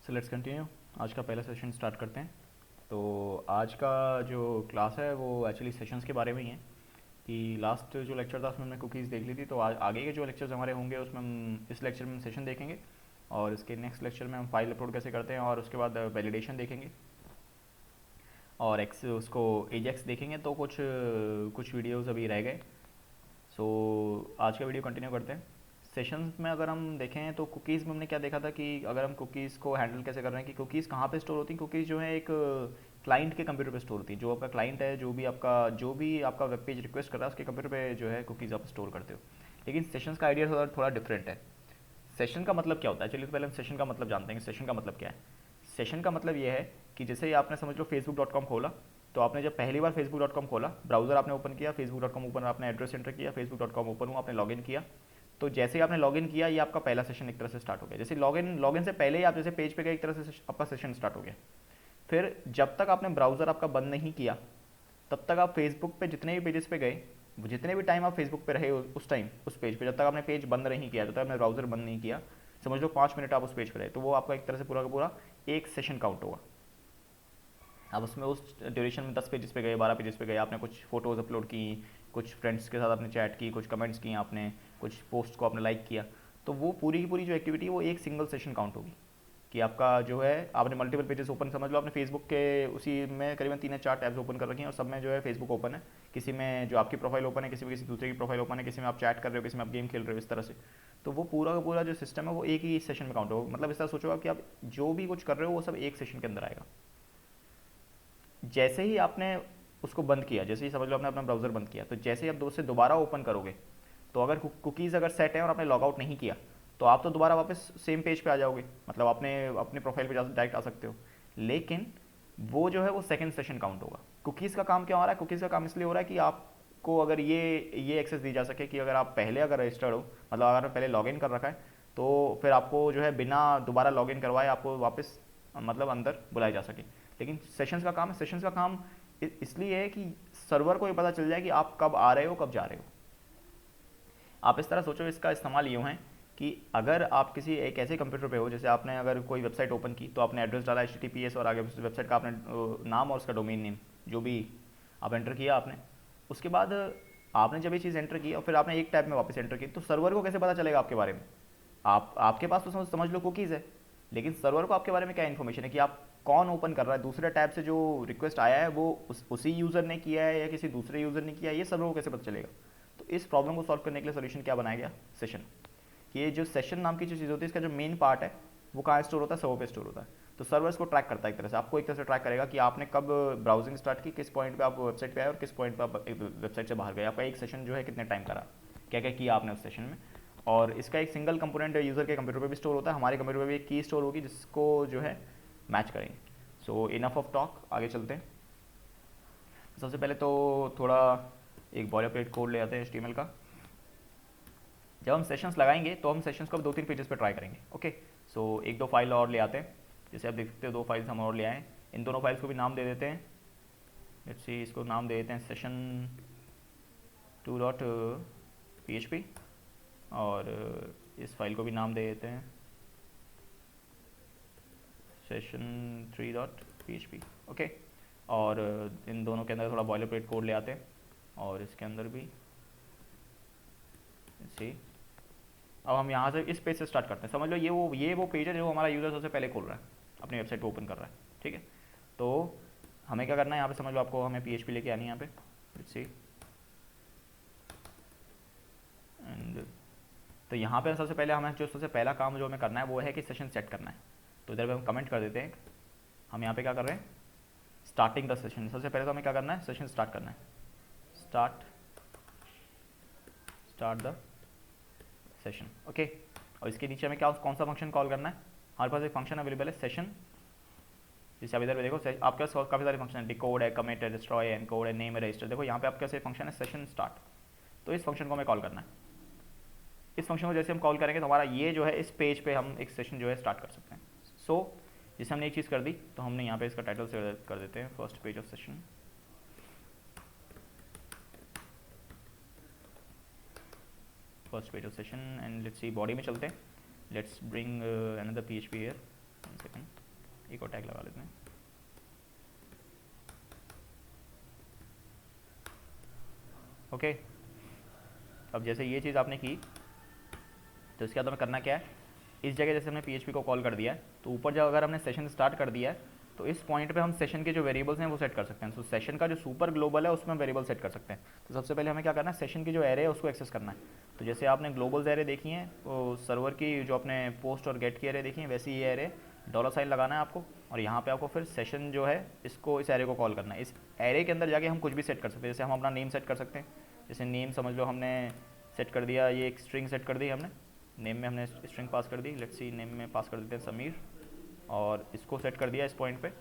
So let's continue. आज का पहला सेशन स्टार्ट करते हैं। तो आज का जो क्लास है वो एक्चुअली सेशंस के बारे में ही है कि लास्ट जो लेक्चर था उसमें हमने कुकीज़ देख ली थी। तो आगे के जो लेक्चर्स हमारे होंगे उसमें हम इस लेक्चर में सेशन देखेंगे और इसके नेक्स्ट लेक्चर में हम फाइल अपलोड कैसे करते हैं और उसके बाद वैलिडेशन देखेंगे और एक्स उसको एजेक्स देखेंगे। तो कुछ कुछ वीडियोज़ अभी रह गए। सो आज का वीडियो कंटिन्यू करते हैं। सेशंस में अगर हम देखें तो कुकीज़ में हमने क्या देखा था कि अगर हम कुकीज़ को हैंडल कैसे कर रहे हैं कि कुकीज़ कहाँ पे स्टोर होती हैं। कुकीज़ जो है एक क्लाइंट के कंप्यूटर पे स्टोर होती है। जो आपका क्लाइंट है, जो भी आपका वेब पेज रिक्वेस्ट कर रहा है उसके कंप्यूटर पे जो है कुकीज़ आप स्टोर करते हो। लेकिन सेशंस का आइडिया थोड़ा डिफरेंट है। सेशन का मतलब क्या होता है? चलिए तो पहले हम सेशन का मतलब जानते हैं कि सेशन का मतलब क्या है। सेशन का मतलब ये है कि जैसे ही आपने समझ लो facebook.com खोला, तो आपने जब पहली बार facebook.com खोला, ब्राउज़र आपने ओपन किया, facebook.com ओपन, आपने एड्रेस एंटर किया, facebook.com ओपन हुआ, आपने लॉगिन किया। तो जैसे ही आपने लॉगिन किया, ये आपका पहला सेशन एक तरह से स्टार्ट हो गया। जैसे लॉगिन लॉगिन से पहले ही आप जैसे पेज पे गए, एक तरह से आपका सेशन स्टार्ट हो गया। फिर जब तक आपने ब्राउज़र आपका बंद नहीं किया, तब तक आप फेसबुक पे जितने भी पेजेस पे गए, जितने भी टाइम आप फेसबुक पे रहे उस टाइम उस पेज पे, जब तक आपने पेज बंद नहीं किया, जब तक आपने ब्राउज़र बंद नहीं किया, समझ लो 5 मिनट आप उस पेज पे रहे, तो वो आपका एक तरह से पूरा का पूरा एक सेशन काउंट होगा। अब उसमें उस ड्यूरेशन में 10 पेजेस पे गए, 12 पेजेस पे गए, आपने कुछ फ़ोटोज़ अपलोड की, कुछ फ्रेंड्स के साथ आपने चैट की, कुछ कमेंट्स किए आपने, कुछ पोस्ट को आपने लाइक किया, तो वो पूरी की पूरी जो एक्टिविटी है वो एक सिंगल सेशन काउंट होगी। कि आपका जो है आपने मल्टीपल पेजेस ओपन, समझ लो आपने फेसबुक के उसी में करीबन 3 या 4 टैब्स ओपन कर रखी हैं और सब में जो है फेसबुक ओपन है। किसी में जो आपकी प्रोफाइल ओपन है, किसी में किसी दूसरे की प्रोफाइल ओपन है, किसी में आप चैट कर रहे हो, किसी में आप गेम खेल रहे हो, इस तरह से। तो वो पूरा का पूरा जो सिस्टम है वो एक ही सेशन में काउंट होगा। मतलब इस तरह सोचो आप कि आप जो भी कुछ कर रहे हो वो सब एक सेशन के अंदर आएगा। जैसे ही आपने उसको बंद किया, जैसे ही समझ लो आपने अपना ब्राउज़र बंद किया, तो जैसे ही आप दोबारा ओपन करोगे, तो अगर कुकीज़ अगर सेट है और आपने लॉग आउट नहीं किया, तो आप तो दोबारा वापस सेम पेज पे आ जाओगे, मतलब आपने अपने प्रोफाइल पे डायरेक्ट आ सकते हो। लेकिन वो जो है वो सेकंड सेशन काउंट होगा। कुकीज़ का काम क्या हो रहा है? कुकीज़ का काम इसलिए हो रहा है कि आपको अगर ये एक्सेस दी जा सके कि अगर आप पहले अगर रजिस्टर्ड हो, मतलब अगर पहले लॉगिन कर रखा है, तो फिर आपको जो है बिना दोबारा लॉगिन करवाए आपको वापस मतलब अंदर बुलाया जा सके। लेकिन सेशंस का काम है, सेशंस का काम इसलिए है कि सर्वर को ये पता चल जाए कि आप कब आ रहे हो, कब जा रहे हो। आप इस तरह सोचो, इसका इस्तेमाल यूँ है कि अगर आप किसी एक ऐसे कंप्यूटर पे हो, जैसे आपने अगर कोई वेबसाइट ओपन की, तो आपने एड्रेस डाला HTTPS और आगे उस वेबसाइट का आपने नाम और उसका डोमेन नेम जो भी आप एंटर किया आपने। उसके बाद आपने जब ये चीज़ एंटर की और फिर आपने एक टैब में वापस एंटर की, तो सर्वर को कैसे पता चलेगा आपके बारे में? आपके पास तो समझ लो कुकीज़ है, लेकिन सर्वर को आपके बारे में क्या इन्फॉर्मेशन है कि आप कौन ओपन कर रहा है? दूसरे टैब से जो रिक्वेस्ट आया है वो उसी यूज़र ने किया है या किसी दूसरे यूज़र ने किया है, ये सर्वर को कैसे पता चलेगा? तो इस प्रॉब्लम को सॉल्व करने के लिए सोल्यूशन क्या बनाया गया? सेशन। कि ये जो सेशन नाम की जो चीज़ होती है, इसका जो मेन पार्ट है वो कहाँ स्टोर होता है? सर्वर पे स्टोर होता है। तो सर्वर इसको ट्रैक करता है, एक तरह से आपको एक तरह से ट्रैक करेगा कि आपने कब ब्राउजिंग स्टार्ट की, किस पॉइंट पे आप वेबसाइट पे आए और किस पॉइंट पे आप वेबसाइट से बाहर गए, आपका एक सेशन जो है कितने टाइम का रहा, क्या क्या किया आपने उस सेशन में। और इसका एक सिंगल कंपोनेंट यूज़र के कंप्यूटर पे भी स्टोर होता है, हमारे कंप्यूटर पे भी एक की स्टोर होगी जिसको जो है मैच करेंगे। सो इनफ ऑफ टॉक, आगे चलते हैं। सबसे पहले तो थोड़ा एक बॉयलरप्लेट कोड ले आते हैं HTML का। जब हम सेशंस लगाएंगे तो हम सेशंस को अब 2-3 पेजेस पे ट्राई करेंगे। ओके, सो एक दो फाइल और ले आते हैं। जैसे आप देख सकते हो 2 फाइल्स हम और ले आए। इन दोनों फाइल्स को भी नाम दे देते हैं। लेट्स सी, इसको नाम दे देते हैं session 2.php और इस फाइल को भी नाम दे देते हैं session 3.php। ओके, और इन दोनों के अंदर थोड़ा बॉयलर प्लेट कोड ले आते हैं और इसके अंदर भी सी। अब हम यहाँ से इस पेज से स्टार्ट करते हैं। समझ लो ये वो पेज है जो हमारा यूज़र सबसे पहले खोल रहा है, अपनी वेबसाइट को ओपन कर रहा है। ठीक है, तो हमें क्या करना है यहाँ पे? समझ लो आपको हमें PHP लेके आनी है यहाँ पे। लेट्स सी, एंड तो यहाँ पे सबसे पहले हमें जो सबसे पहला काम जो हमें करना है वो है कि सेशन सेट करना है। तो इधर पे हम कमेंट कर देते हैं। हम यहाँ पे क्या कर रहे हैं? Starting the session. सबसे पहले तो हमें क्या करना है? सेशन स्टार्ट करना है। Start the session. ओके, और इसके नीचे हमें क्या कौन सा फंक्शन कॉल करना है? हमारे पास एक फंक्शन अवेलेबल है सेशन, जिसे आप इधर पे देखो आपके पास काफ़ी सारे फंक्शन है, डिकोड है, कमिट है, डिस्ट्रॉय है, एनकोड है, नेम है, रजिस्टर। देखो यहाँ पे आपके पास एक फंक्शन है सेशन स्टार्ट। तो इस फंक्शन को हमें कॉल करना है। इस फंक्शन को जैसे हम कॉल करेंगे तो हमारा ये जो है इस पेज पे हम एक सेशन जो है स्टार्ट कर सकते हैं। सो जैसे हमने एक चीज़ कर दी, तो हमने यहाँ पे इसका टाइटल से कर देते हैं first page of session. First page of session, and let's see body में चलते हैं। Let's bring another PHP here, 1 second, एक और टैग लगा लेते हैं। ओके, अब जैसे ये चीज़ आपने की तो इसके बाद हमें करना क्या है, इस जगह जैसे हमने PHP को कॉल कर दिया है तो ऊपर जब अगर हमने सेशन स्टार्ट कर दिया है तो इस पॉइंट पे हम सेशन के जो वेरिएबल्स हैं वो सेट कर सकते हैं। तो सेशन का जो सुपर ग्लोबल है उसमें हम वेरिएबल सेट कर सकते हैं। तो सबसे पहले हमें क्या करना है, सेशन की जो एरे है उसको एक्सेस करना है। तो जैसे आपने ग्लोबल्स एरे देखी हैं, वो सर्वर की जो अपने पोस्ट और गेट की एरे देखी है, वैसे ये एरे $साइन लगाना है आपको, और यहाँ पे आपको फिर सेशन जो है इसको, इस एरे को कॉल करना है। इस एरे के अंदर जाके हम कुछ भी सेट कर सकते हैं। जैसे हम अपना नेम सेट कर सकते हैं, जैसे नेम समझ लो हमने सेट कर दिया, ये एक स्ट्रिंग सेट कर दी हमने, नेम में हमने स्ट्रिंग पास कर दी, लेट्स सी नेम में पास कर देते हैं समीर, और इसको सेट कर दिया इस पॉइंट पे।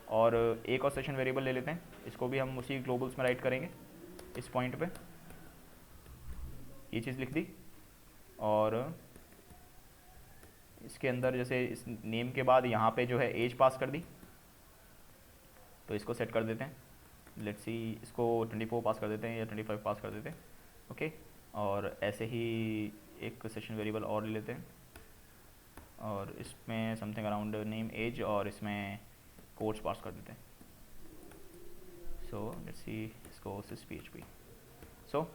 और एक और सेशन वेरिएबल ले लेते हैं, इसको भी हम उसी ग्लोबल्स में राइट करेंगे इस पॉइंट पे, ये चीज़ लिख दी। और इसके अंदर जैसे इस नेम के बाद यहाँ पे जो है एज पास कर दी, तो इसको सेट कर देते हैं, लेट्स सी इसको 24 पास कर देते हैं या 25 पास कर देते हैं। ओके, और ऐसे ही एक सेशन वेरिएबल और ले लेते हैं, और इसमें समथिंग अराउंड नेम एज, और इसमें कोड्स पास कर देते हैं। सो लेट्स सी इसको सिस PHP। सो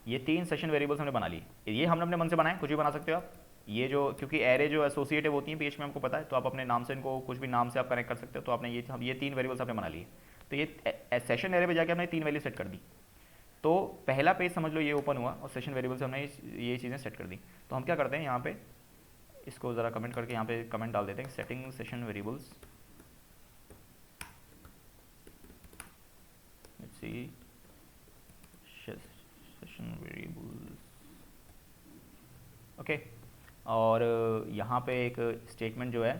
ये 3 सेशन वेरिएबल्स हमने बना लिए। ये हमने अपने मन से बनाए, कुछ भी बना सकते हो आप। ये जो, क्योंकि एरे जो एसोसिएटिव होती हैं PHP में हमको पता है, तो आप अपने नाम से इनको कुछ भी नाम से आप कनेक्ट कर सकते हो। तो आपने ये 3 वेरिएबल्स आपने बना लिए। तो ये सेशन एरे पे जाके हमने 3 वैल्यू सेट कर दी। तो पहला पेज समझ लो ये ओपन हुआ, और सेशन वेरिएबल से हमने ये चीज़ें सेट कर दी। तो हम क्या करते हैं, यहाँ पे इसको ज़रा कमेंट करके यहाँ पे कमेंट डाल देते हैं, setting session variables, let's see session variables. Okay, और यहाँ पे एक स्टेटमेंट जो है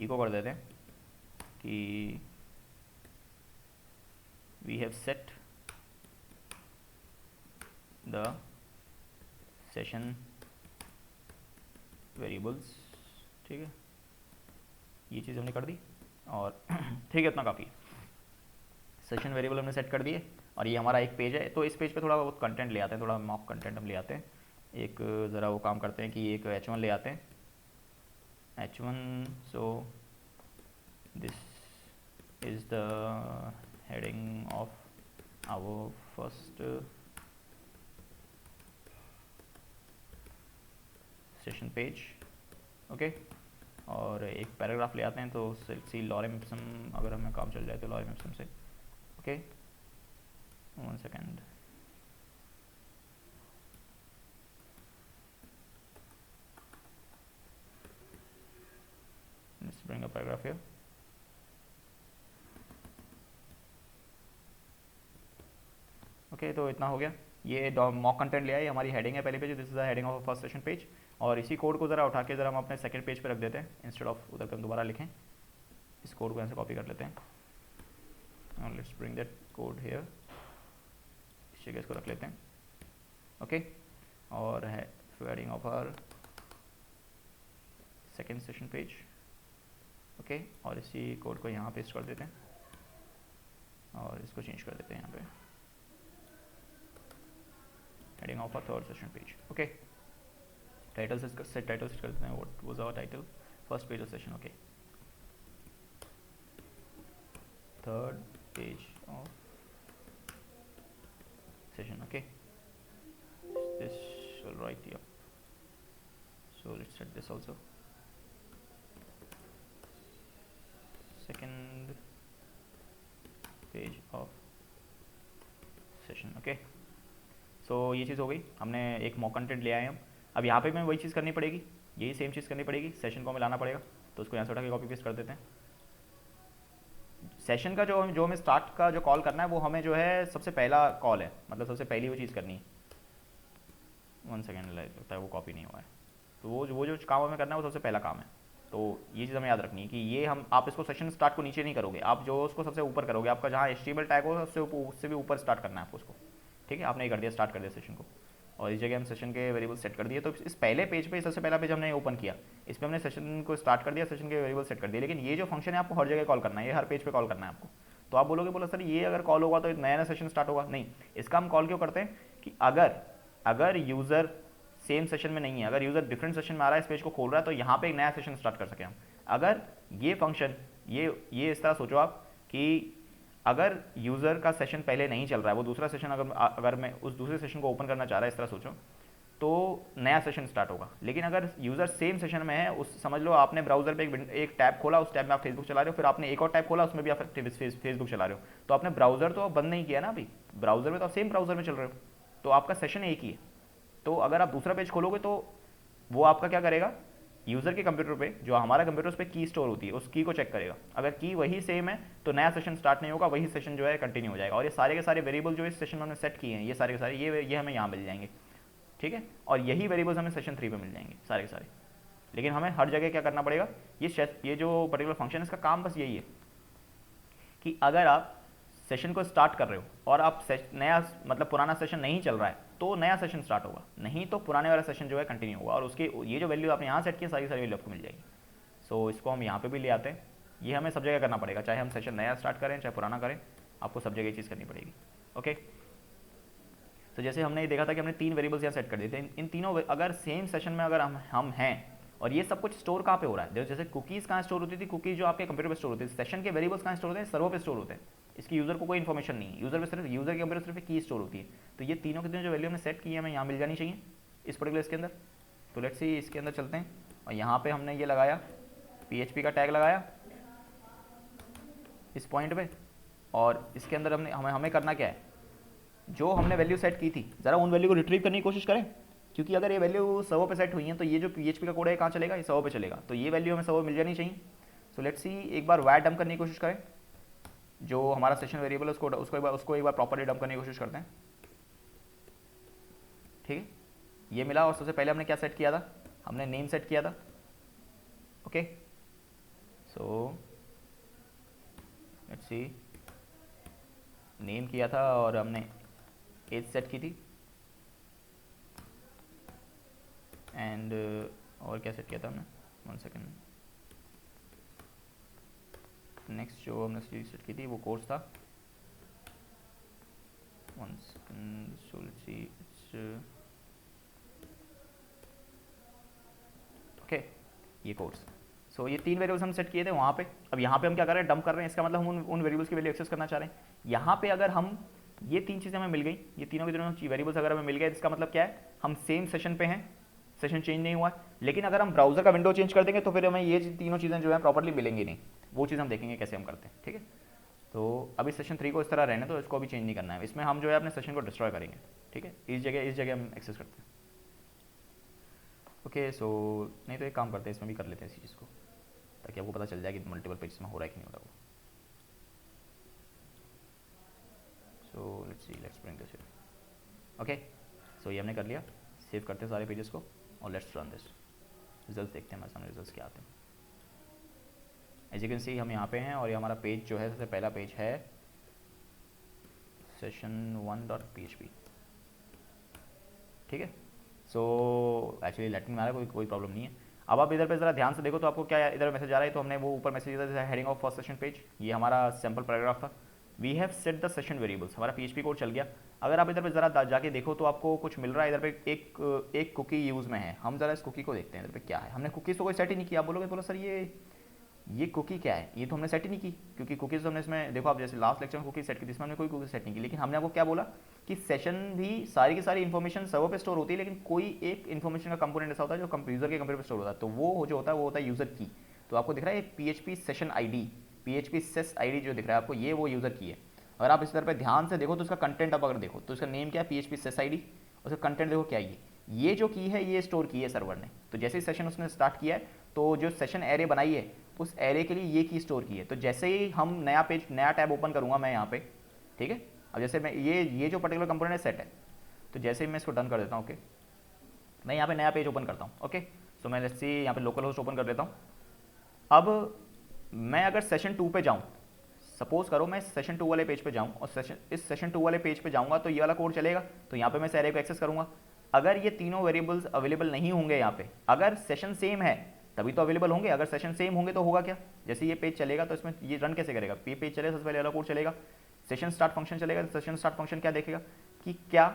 इको कर देते हैं कि we have set the session variables. ठीक है, ये चीज़ हमने कर दी, और ठीक है, इतना काफ़ी है। सेशन वेरिएबल हमने सेट कर दिए, और ये हमारा एक पेज है। तो इस पेज पे थोड़ा बहुत कंटेंट ले आते हैं, थोड़ा मॉक कंटेंट हम ले आते हैं। एक ज़रा वो काम करते हैं कि एक H1 ले आते हैं, H1। So this is the heading of our first session page. Okay, और एक पैराग्राफ ले आते हैं, तो सी लॉरेम इप्सम, अगर हमें काम चल जाए तो लॉरेम इप्सम से। Okay, 1 second, let's bring a paragraph here। Okay, तो इतना हो गया। ये मॉक कंटेंट लिया है, ये हमारी हेडिंग है पहले page, this is the heading of first session page. और इसी कोड को ज़रा उठा के ज़रा हम अपने सेकंड पेज पे रख देते हैं, इंस्टेड ऑफ उधर हम दोबारा लिखें। इस कोड को यहाँ से कॉपी कर लेते हैं, let's bring that code here, इस जगह इसको रख लेते हैं। ओके, और है heading of our second session page. Okay, और इसी कोड को यहाँ पेस्ट कर देते हैं, और इसको चेंज कर देते हैं यहाँ पे, heading of a third session page. Okay, title से टाइटल सेट कर देते हैं, what was our title, first page of session. Okay, third page of session. Okay, this will write here, so let's set this also, second page of session। Okay, so ये चीज़ हो गई, हमने एक mock content ले आए हम। अब यहाँ पे हमें वही चीज़ करनी पड़ेगी, यही सेम चीज़ करनी पड़ेगी, सेशन को हमें लाना पड़ेगा। तो उसको यहाँ से उठा के कॉपी पेस्ट कर देते हैं। सेशन का जो हमें स्टार्ट का जो कॉल करना है वो हमें जो है सबसे पहला कॉल है, मतलब सबसे पहली वो चीज़ करनी है। 1 सेकेंड लगता है वो कॉपी नहीं हुआ है, तो वो जो काम हमें करना है वो सबसे पहला काम है। तो ये चीज़ हमें याद रखनी है कि ये आप इसको सेशन स्टार्ट को नीचे नहीं करोगे, आप जो उसको सबसे ऊपर करोगे, आपका जहाँ HTML टैग हो उससे भी ऊपर स्टार्ट करना है आपको उसको। ठीक है, आपने ये कर दिया, स्टार्ट कर दिया सेशन को, और इस जगह हम सेशन के वेरिएबल सेट कर दिए। तो इस पहले पेज पे सबसे पहला पेज हमने ओपन किया, इस पर हमने सेशन को स्टार्ट कर दिया, सेशन के वेरिएबल सेट कर दिए। लेकिन ये जो फंक्शन है आपको हर जगह कॉल करना है, ये हर पेज पे कॉल करना है आपको। तो आप बोलोगे सर ये अगर कॉल होगा तो एक नया सेशन स्टार्ट होगा, नहीं। इसका हम कॉल क्यों करते हैं कि अगर यूज़र सेम सेशन में नहीं है, अगर यूज़र डिफरेंट सेशन में आ रहा है, इस पेज को खोल रहा है, तो यहाँ पे एक नया सेशन स्टार्ट कर सके हम। अगर ये फंक्शन ये इस तरह सोचो आप कि अगर यूज़र का सेशन पहले नहीं चल रहा है, वो दूसरा सेशन अगर मैं उस दूसरे सेशन को ओपन करना चाह रहा है, इस तरह सोचो, तो नया सेशन स्टार्ट होगा। लेकिन अगर यूज़र सेम सेशन में है, उस समझ लो आपने ब्राउज़र पे एक टैब खोला, उस टैब में आप फेसबुक चला रहे हो, फिर आपने एक और टैब खोला, उसमें भी आप फेसबुक चला रहे हो, तो आपने ब्राउज़र तो बंद नहीं किया ना अभी, ब्राउज़र में तो आप सेम ब्राउज़र में चल रहे हो, तो आपका सेशन एक ही है। तो अगर आप दूसरा पेज खोलोगे तो वो आपका क्या करेगा, यूज़र के कंप्यूटर पे, जो हमारा कंप्यूटर उस पर की स्टोर होती है, उस की को चेक करेगा। अगर की वही सेम है तो नया सेशन स्टार्ट नहीं होगा, वही सेशन जो है कंटिन्यू हो जाएगा। और ये सारे के सारे वेरिएबल जो इस सेशन में हमने सेट किए हैं, ये सारे के सारे ये हमें यहाँ मिल जाएंगे, ठीक है। और यही वेरिएबल्स हमें सेशन 3 पे मिल जाएंगे सारे के सारे। लेकिन हमें हर जगह क्या करना पड़ेगा, ये जो पर्टिकुलर फंक्शन है, इसका काम बस यही है कि अगर आप सेशन को स्टार्ट कर रहे हो और आप नया मतलब पुराना सेशन नहीं चल रहा है, तो नया सेशन स्टार्ट होगा, नहीं तो पुराने वाला सेशन जो है कंटिन्यू होगा। और उसके ये जो वैल्यू आपने यहाँ सेट की, सारी सारी वैल्यू आपको मिल जाएगी। सो इसको हम यहाँ पे भी ले आते हैं। ये हमें सब जगह करना पड़ेगा, चाहे हम सेशन नया स्टार्ट करें चाहे पुराना करें, आपको सब जगह ये चीज़ करनी पड़ेगी। ओके, तो जैसे हमने ये देखा था कि हमने 3 वेरिएबल्स यहाँ सेट कर दिए थे। इन तीनों अगर सेम सेशन में अगर हम हैं, और ये सब कुछ स्टोर कहाँ पे हो रहा है, जैसे कुकीज़ कहाँ स्टोर होती थी, कुकीज़ जो आपके कंप्यूटर पे स्टोर होती है, सेशन के वेरिएबल्स कहाँ स्टोर होते हैं, सर्वर पे स्टोर होते हैं। इसकी यूज़र को कोई इन्फॉर्मेशन नहीं है, यूज़र पे सिर्फ यूज़र के कंप्यूटर सिर्फ की स्टोर होती है। तो ये तीनों के तीनों जो वैल्यू हमने सेट की है, हमें यहाँ मिल जानी चाहिए इस पर्टिकुलर इसके अंदर। तो लेट्स सी इसके अंदर चलते हैं, और यहाँ पे हमने ये लगाया PHP का टैग लगाया इस पॉइंट पे, और इसके अंदर हमें करना क्या है, जो हमने वैल्यू सेट की थी, ज़रा उन वैल्यू को रिट्रीव करने की कोशिश करें। क्योंकि अगर ये वैल्यू सर्वर पे सेट हुई है, तो ये जो PHP का कोड है कहाँ चलेगा, ये सर्वर पे चलेगा। तो ये वैल्यू हमें सर्वर मिल जानी चाहिए। सो लेट्स सी एक बार वायर डंप करने की कोशिश करें, जो हमारा सेशन वेरिएबल है उसको एक बार प्रॉपर्ली डंप करने की कोशिश करते हैं। ठीक है, ये मिला। और सबसे पहले हमने क्या सेट किया था, हमने नेम सेट किया था। Okay, so let's see, name किया था और हमने एज सेट की थी, एंड और क्या सेट किया था हमने, 1 सेकेंड, नेक्स्ट जो हमने सेट की थी वो कोर्स था, 1 second, so let's see it's okay, ये कोर्स। सो ये 3 वेरिएबल्स हम सेट किए थे वहाँ पे। अब यहाँ पे हम क्या कर रहे हैं, डंप कर रहे हैं। इसका मतलब हम उन वेरिएबल्स की वैल्यू एक्सेस करना चाह रहे हैं। यहाँ पे अगर हम ये 3 चीज़ें हमें मिल गई, ये तीनों के तीनों वेरिएबल्स अगर हमें मिल गए, इसका मतलब क्या है, हम सेम सेशन पे हैं, सेशन चेंज नहीं हुआ है। लेकिन अगर हम ब्राउजर का विंडो चेंज कर देंगे तो फिर हमें ये तीनों चीज़ें जो है प्रॉपर्ली मिलेंगी नहीं। वो चीज़ हम देखेंगे कैसे हम करते हैं। ठीक है, तो अभी सेशन 3 को इस तरह रहने, तो इसको अभी चेंज नहीं करना है। इसमें हम जो है अपने सेशन को डिस्ट्रॉय करेंगे। ठीक है, इस जगह हम एक्सेस करते हैं। ओके, सो नहीं तो एक काम करते हैं, इसमें भी कर लेते हैं इस चीज़ को, ताकि आपको पता चल जाए कि मल्टीपल पेज में हो रहा है कि नहीं हो रहा वो। So let's bring this here. Okay, so ये हमने कर लिया। सेव करते हैं सारे पेजेस को और लेट्स रन दिस। रिजल्ट्स देखते हैं हमारे सामने रिजल्ट्स क्या आते हैं। एज यू कैन सी हम यहाँ पे हैं, और ये हमारा पेज जो है, सबसे पहला पेज है session1.php। ठीक है, सो एक्चुअली लेटिंग में आ रहा है, कोई प्रॉब्लम नहीं है। अब आप इधर पे ज़रा ध्यान से देखो तो आपको क्या इधर मैसेज आ रहा है। तो हमने वो ऊपर मैसेज दिया था, heading of first session page, ये हमारा सैम्पल पैराग्राफ था। We have set the session variables, हमारा PHP कोड चल गया। अगर आप इधर पे ज़रा जाके देखो तो आपको कुछ मिल रहा है। इधर पे एक कुकी यूज़ में है। हम ज़रा इस कुकी को देखते हैं इधर पे क्या है। हमने कुकीज़ तो कोई सेट ही नहीं किया। आप बोलो सर ये कुकी क्या है, ये तो हमने सेट ही नहीं की, क्योंकि कुकीज़ तो हमने इसमें देखो, आप जैसे लास्ट लेक्चर में कुकी सेट की थी, इसमें हमने कोई कुकी सेट नहीं की। लेकिन हमने आपको क्या बोला कि सेशन भी सारी की सारी इन्फॉर्मेशन सर्वर पे स्टोर होती है, लेकिन कोई एक इन्फॉर्मेशन का कंपोनेंट ऐसा होता है जो यूज़र के कंप्यूटर पे स्टोर होता है। तो वो जो होता है वो होता है यूज़र की। तो आपको दिख रहा है PHP session ID, PHP sess ID जो दिख रहा है आपको, ये वो यूज़र की है। अगर आप इस तरह पर ध्यान से देखो तो इसका कंटेंट आप अगर देखो तो इसका नेम क्या है, PHP सेस ID, उसका कंटेंट देखो क्या है, ये जो की है ये स्टोर की है सर्वर ने। तो जैसे ही सेशन उसने स्टार्ट किया है, तो जो सेशन एरे बनाई है उस एरे के लिए ये की स्टोर की है। तो जैसे ही हम नया टैब ओपन करूंगा मैं यहाँ पे, ठीक है, अब जैसे मैं ये जो पर्टिकुलर कंपोनेंट है सेट है, तो जैसे ही मैं इसको डन कर देता हूँ, ओके, मैं यहाँ पे नया पेज ओपन करता हूँ। ओके, सो मैं लेट्स सी यहाँ पे लोकल होस्ट ओपन कर देता हूँ। अब मैं अगर सेशन 2 पे जाऊँ, सपोज करो मैं सेशन 2 वाले पेज पे जाऊँ, और इस सेशन 2 वाले पेज पे जाऊँगा तो ये वाला कोड चलेगा। तो यहाँ पे मैं इस एरे को एक्सेस करूँगा। अगर ये तीनों वेरिएबल्स अवेलेबल नहीं होंगे यहाँ पे, अगर सेशन सेम है तभी तो अवेलेबल होंगे। अगर सेशन सेम होंगे तो होगा क्या, जैसे ये पेज चलेगा तो इसमें ये रन कैसे करेगा, ये पेज चलेगा, सबसे पहले वाला कोड चलेगा, सेशन स्टार्ट फंक्शन चलेगा। तो सेशन स्टार्ट फंक्शन क्या देखेगा कि क्या,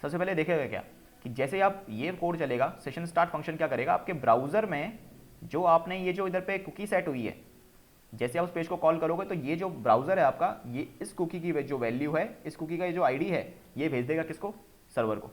सबसे पहले देखेगा क्या कि जैसे आप ये कोड चलेगा, सेशन स्टार्ट फंक्शन क्या करेगा, आपके ब्राउजर में जो आपने ये जो इधर पे कुकी सेट हुई है, जैसे आप उस पेज को कॉल करोगे तो ये जो ब्राउज़र है आपका, ये इस कुकी की जो वैल्यू है, इस कुकी का जो आईडी है, ये भेज देगा किसको, सर्वर को।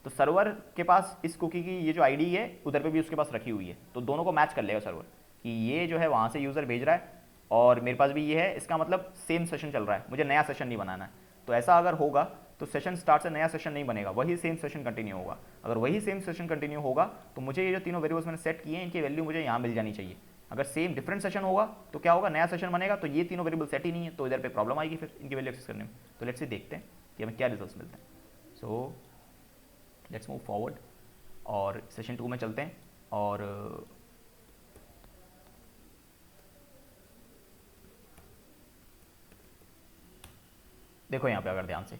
तो सर्वर के पास इस कुकी की ये जो आईडी है उधर पे भी उसके पास रखी हुई है, तो दोनों को मैच कर लेगा सर्वर कि ये जो है वहाँ से यूज़र भेज रहा है और मेरे पास भी ये है, इसका मतलब सेम सेशन चल रहा है, मुझे नया सेशन नहीं बनाना है। तो ऐसा अगर होगा तो सेशन स्टार्ट से नया सेशन नहीं बनेगा, वही सेम सेशन कंटिन्यू होगा। अगर वही सेम सेशन कंटिन्यू होगा तो मुझे ये जो तीनों वेरिएबल्स मैंने सेट किए हैं इनकी वैल्यू मुझे यहाँ मिल जानी चाहिए। अगर सेम डिफरेंट सेशन होगा तो क्या होगा, नया सेशन बनेगा तो ये तीनों वेरिएबल सेट ही नहीं है, तो इधर पे प्रॉब्लम आएगी फिर इनकी वैल्यू एक्सेस करने में। तो लेट्स से देखते हैं कि हमें क्या रिजल्ट्स मिलते हैं। सो लेट्स मूव फॉरवर्ड और सेशन 2 में चलते हैं। और देखो यहाँ पे अगर ध्यान से,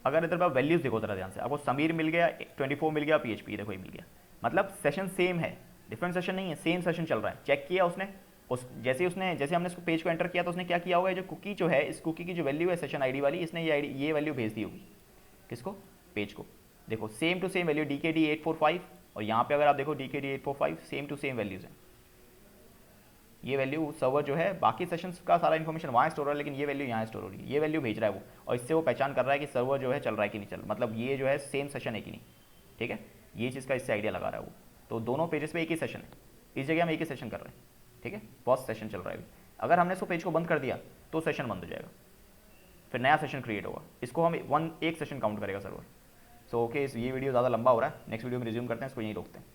अगर इधर पे आप वैल्यूज़ देखो ज़रा ध्यान से, आपको समीर मिल गया, 24 मिल गया, PHP देखो ये मिल गया, मतलब सेशन सेम है, डिफरेंट सेशन नहीं है, सेम सेशन चल रहा है। चेक किया उसने, उस जैसे हमने इसको पेज को एंटर किया तो उसने क्या किया होगा, जो कुकी जो है, इस कुकी की जो वैल्यू है सेशन आईडी वाली, इसने ये वैल्यू भेज दी होगी किसको, पेज को। देखो same to same value DKD 845, और यहाँ पे अगर आप देखो DKD 845 same to same values हैं। ये वैल्यू सर्वर जो है, बाकी सेशंस का सारा इन्फॉर्मेशन वहाँ स्टोर हो रहा है, लेकिन ये वैल्यू यहाँ स्टोर हो रही है, ये वैल्यू भेज रहा है वो, और इससे वो पहचान कर रहा है कि सर्वर जो है चल रहा है कि नहीं चल रहा, मतलब ये जो है सेम सेशन है कि नहीं। ठीक है, ये चीज़ का इससे आइडिया लगा रहा है वो। तो दोनों पेजेस पे एक ही सेशन है, इस जगह हम एक ही सेशन कर रहे हैं। ठीक है, फर्स्ट सेशन चल रहा है अभी। अगर हमने इसको पेज को बंद कर दिया तो सेशन बंद हो जाएगा, फिर नया सेशन क्रिएट होगा, इसको हम एक सेशन काउंट करेगा सर्वर। सो ओके, ये वीडियो ज़्यादा लंबा हो रहा है, नेक्स्ट वीडियो में रिज्यूम करते हैं, इसको यहीं रोकते हैं।